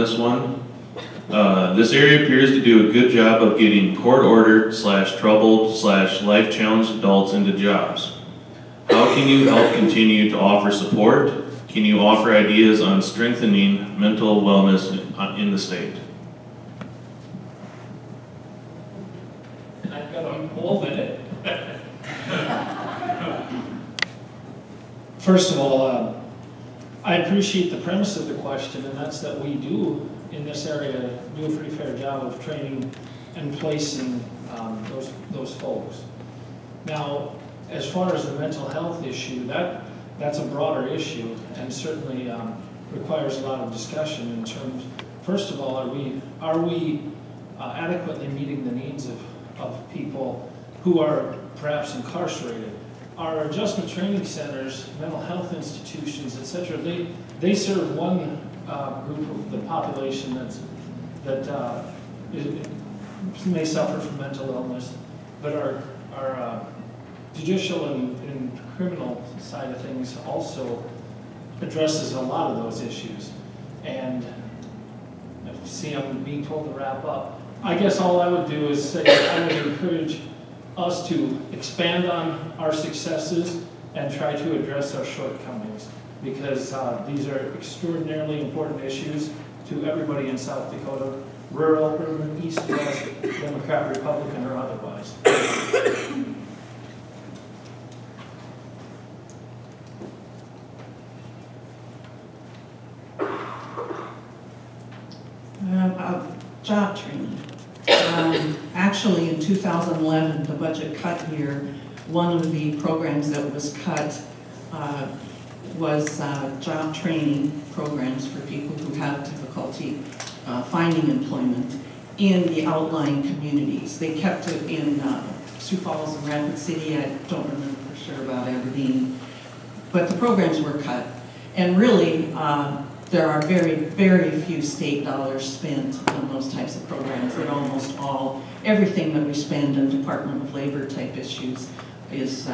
this one. This area appears to do a good job of getting court-ordered / troubled / life-challenged adults into jobs. How can you help continue to offer support? Can you offer ideas on strengthening mental wellness in the state? I've got a whole minute. First of all, I appreciate the premise of the question, and that's that we do, in this area, do a pretty fair job of training and placing those folks. Now, as far as the mental health issue, that's a broader issue, and certainly requires a lot of discussion in terms, first of all, are we adequately meeting the needs of people who are perhaps incarcerated? Our adjustment training centers, mental health institutions, etc., they serve one group of the population that may suffer from mental illness, but our judicial and criminal side of things also addresses a lot of those issues. And see, I'm being told to wrap up. I guess all I would do is say I would encourage us to expand on our successes and try to address our shortcomings, because these are extraordinarily important issues to everybody in South Dakota, rural, urban, east, west, Democrat, Republican, or otherwise. Job training. Actually, in 2011, the budget cut year, one of the programs that was cut was job training programs for people who have difficulty finding employment in the outlying communities. They kept it in Sioux Falls and Rapid City. I don't remember for sure about Aberdeen, but the programs were cut. And really, there are very, very few state dollars spent on those types of programs. That almost all, everything that we spend on Department of Labor type issues is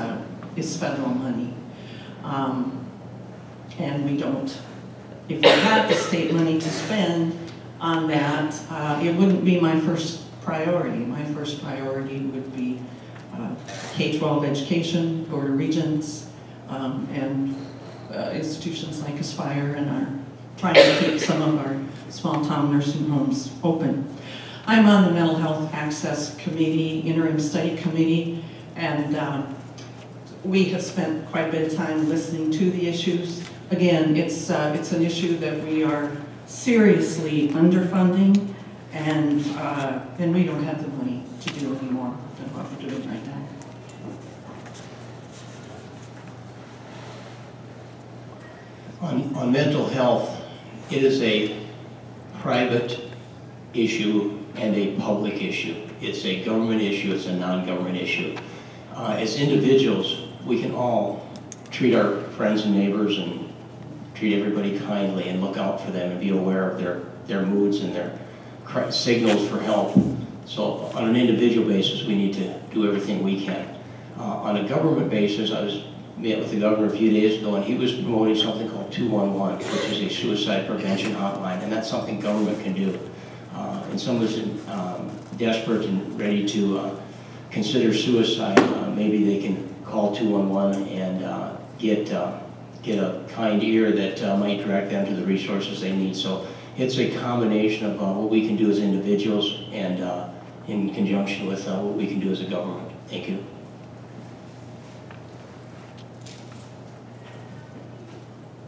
federal money. And we don't, if we had the state money to spend on that, it wouldn't be my first priority. My first priority would be K-12 education, Board of Regents, and institutions like Aspire and our trying to keep some of our small-town nursing homes open. I'm on the Mental Health Access Committee, Interim Study Committee, and we have spent quite a bit of time listening to the issues. Again, it's an issue that we are seriously underfunding, and we don't have the money to do any more than what we're doing right now. On mental health, it is a private issue and a public issue. It's a government issue, it's a non-government issue. As individuals, we can all treat our friends and neighbors and treat everybody kindly and look out for them and be aware of their moods and their signals for help. So on an individual basis, we need to do everything we can. On a government basis, I met with the governor a few days ago, and he was promoting something called 211, which is a suicide prevention hotline, and that's something government can do. And someone's desperate and ready to consider suicide, maybe they can call 211 and get a kind ear that might direct them to the resources they need. So it's a combination of what we can do as individuals and in conjunction with what we can do as a government. Thank you.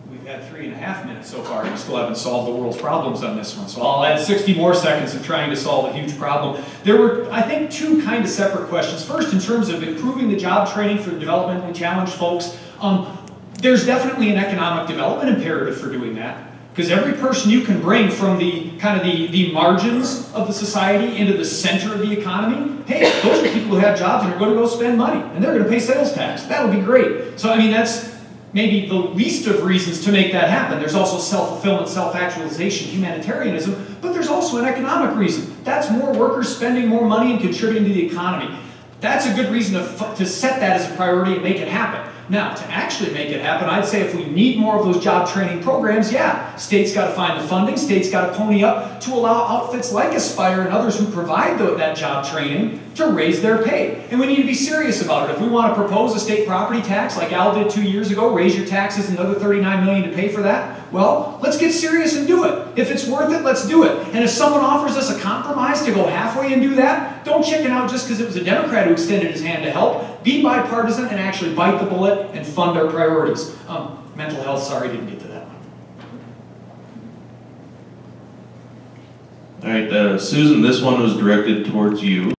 We've had 3.5 minutes so far, and we still haven't solved the world's problems on this one. So I'll add 60 more seconds of trying to solve a huge problem. There were, I think, two kind of separate questions. First, in terms of improving the job training for developmentally challenged folks, there's definitely an economic development imperative for doing that. Because every person you can bring from the kind of the margins of the society into the center of the economy, hey, those are people who have jobs and are going to go spend money, and they're going to pay sales tax. That would be great. So I mean, that's maybe the least of reasons to make that happen. There's also self-fulfillment, self-actualization, humanitarianism, but there's also an economic reason. That's more workers spending more money and contributing to the economy. That's a good reason to set that as a priority and make it happen. Now, to actually make it happen, I'd say if we need more of those job training programs, yeah, state's got to find the funding, state's got to pony up to allow outfits like Aspire and others who provide that job training to raise their pay. And we need to be serious about it. If we want to propose a state property tax like Al did 2 years ago, raise your taxes another $39 million to pay for that, well, let's get serious and do it. If it's worth it, let's do it. And if someone offers us a compromise to go halfway and do that, don't chicken out just because it was a Democrat who extended his hand to help. Be bipartisan and actually bite the bullet and fund our priorities. Mental health, sorry, didn't get to that one. All right, Susan, this one was directed towards you.